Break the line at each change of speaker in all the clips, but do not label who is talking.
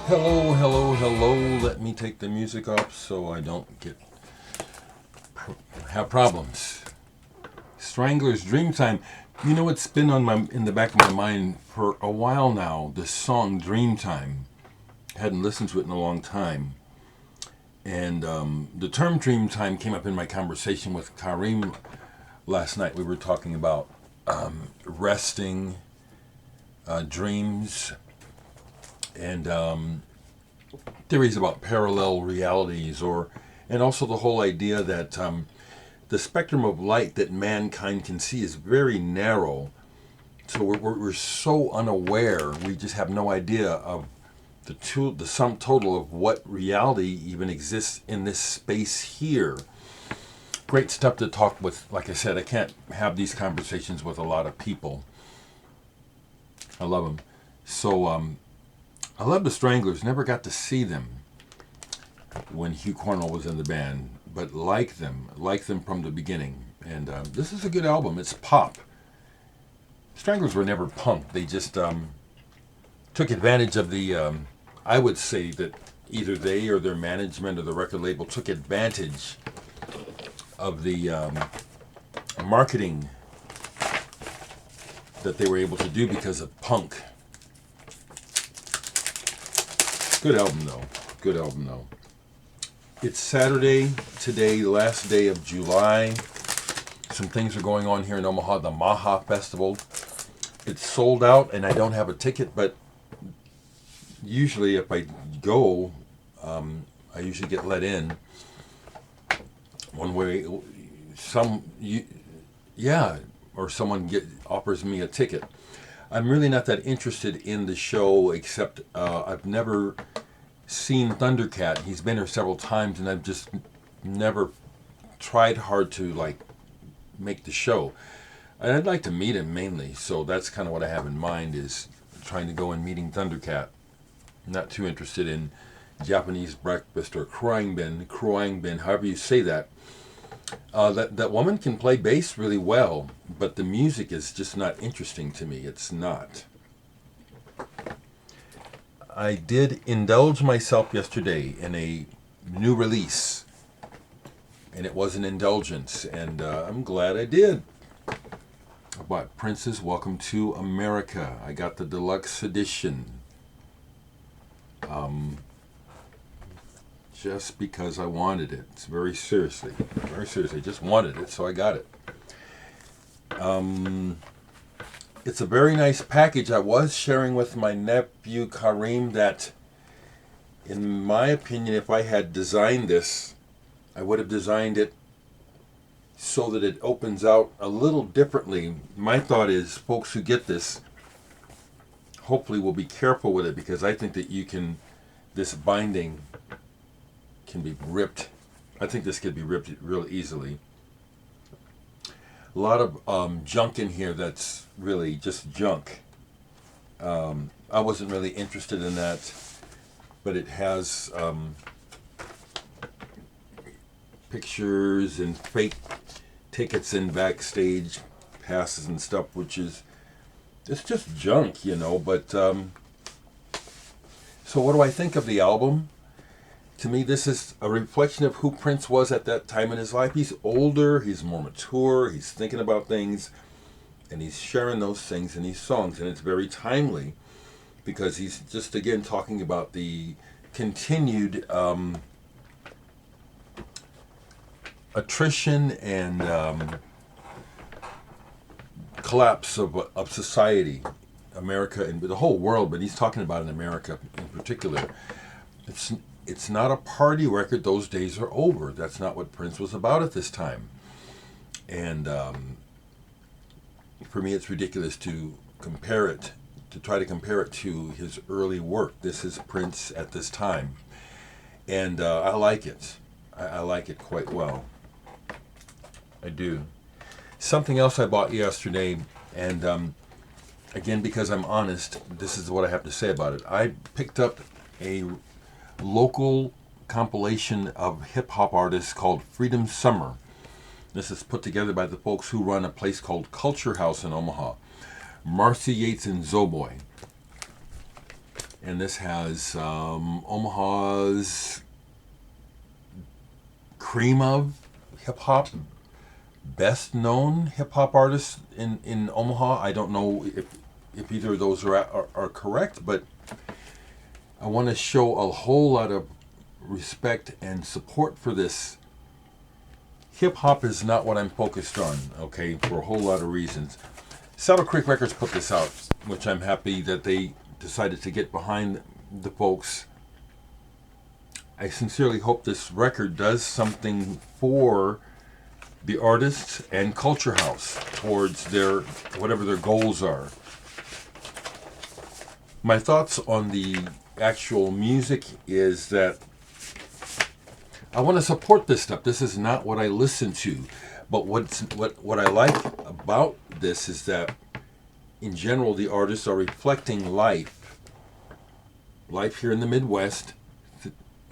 Hello, hello, hello. Let me take the music off so I don't have problems. Stranglers Dreamtime. You know, it's been in the back of my mind for a while now. This song Dreamtime. Hadn't listened to it in a long time. And the term Dreamtime came up in my conversation with Karim last night. We were talking about resting, dreams, and theories about parallel realities, and also the whole idea that the spectrum of light that mankind can see is very narrow. So we're so unaware, we just have no idea of the sum total of what reality even exists in this space here. Great stuff to talk with. Like I said, I can't have these conversations with a lot of people. I love them. So I love the Stranglers. Never got to see them when Hugh Cornell was in the band, but like them from the beginning. And this is a good album. It's pop. Stranglers were never punk. They just took advantage of the. I would say that either they or their management or the record label took advantage of the marketing that they were able to do because of punk. Good album though. Good album though. It's Saturday today, the last day of July. Some things are going on here in Omaha, the Maha Festival. It's sold out and I don't have a ticket, but usually if I go, I usually get let in. One way, or someone offers me a ticket. I'm really not that interested in the show, except I've never seen Thundercat. He's been here several times, and I've just never tried hard to make the show. And I'd like to meet him mainly, so that's kind of what I have in mind, is trying to go and meeting Thundercat. Not too interested in Japanese breakfast or Kroangbin, however you say that. That woman can play bass really well, but the music is just not interesting to me. It's not. I did indulge myself yesterday in a new release, and it was an indulgence, and I'm glad I did. I bought Prince's Welcome to America. I got the deluxe edition. Just because I wanted it. It's very seriously, just wanted it, so I got it. It's a very nice package. I was sharing with my nephew Karim that, in my opinion, if I had designed this, I would have designed it so that it opens out a little differently. My thought is, folks who get this hopefully will be careful with it, because I think that this binding can be ripped. I think this could be ripped real easily. A lot of junk in here that's really just junk. I wasn't really interested in that, but it has pictures and fake tickets and backstage passes and stuff, which is, it's just junk, but so what do I think of the album? To me, this is a reflection of who Prince was at that time in his life. He's older, he's more mature, he's thinking about things, and he's sharing those things in these songs. And it's very timely, because he's just, again, talking about the continued attrition and collapse of society, America, and the whole world, but he's talking about in America in particular. It's not a party record. Those days are over. That's not what Prince was about at this time. And for me, it's ridiculous to try to compare it to his early work. This is Prince at this time. And I like it. I like it quite well. I do. Something else I bought yesterday, and again, because I'm honest, this is what I have to say about it. I picked up a local compilation of hip-hop artists called Freedom Summer. This is put together by the folks who run a place called Culture House in Omaha. Marcy Yates and Zoboy. and this has Omaha's cream of hip hop, best known hip hop artists in Omaha. I don't know if either of those are correct, but I want to show a whole lot of respect and support for this. Hip hop is not what I'm focused on, okay, for a whole lot of reasons. Saddle Creek Records put this out, which I'm happy that they decided to get behind the folks. I sincerely hope this record does something for the artists and Culture House towards their whatever their goals are. My thoughts on the actual music is that I want to support this stuff. This is not what I listen to, but what I like about this is that in general the artists are reflecting life here in the Midwest,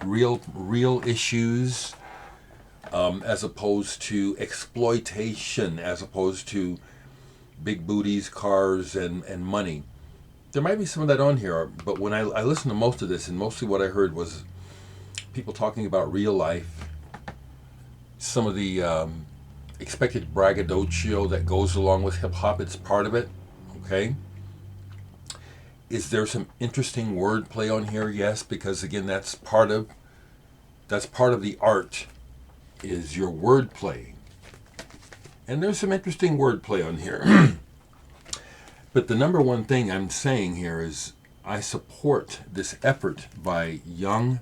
real issues, as opposed to exploitation, as opposed to big booties, cars, and money. There might be some of that on here, but when I listened to most of this, and mostly what I heard was people talking about real life, some of the expected braggadocio that goes along with hip hop. It's part of it, okay? Is there some interesting wordplay on here? Yes, because again, that's part of the art, is your wordplay, and there's some interesting wordplay on here. But the number one thing I'm saying here is I support this effort by young,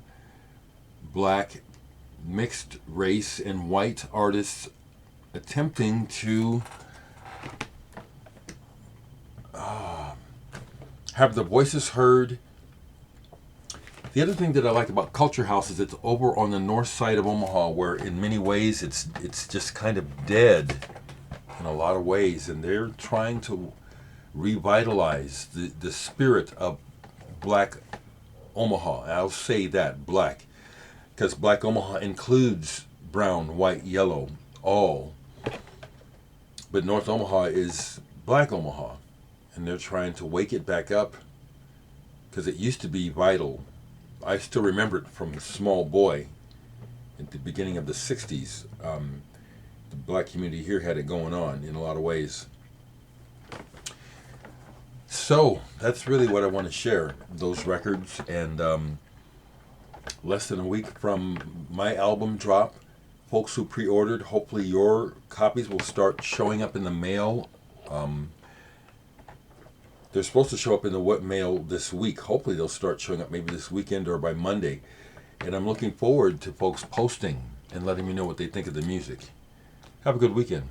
black, mixed race, and white artists attempting to have their voices heard. The other thing that I like about Culture House is it's over on the north side of Omaha, where in many ways it's just kind of dead in a lot of ways, and they're trying to revitalize the spirit of black Omaha. I'll say that, black, because black Omaha includes brown, white, yellow, all. But North Omaha is black Omaha, and they're trying to wake it back up because it used to be vital. I still remember it from a small boy at the beginning of the 60s. The black community here had it going on in a lot of ways. So that's really what I want to share, those records. And less than a week from my album drop, folks who pre-ordered, hopefully your copies will start showing up in the mail. They're supposed to show up in the mail this week. Hopefully they'll start showing up maybe this weekend or by Monday. And I'm looking forward to folks posting and letting me know what they think of the music. Have a good weekend.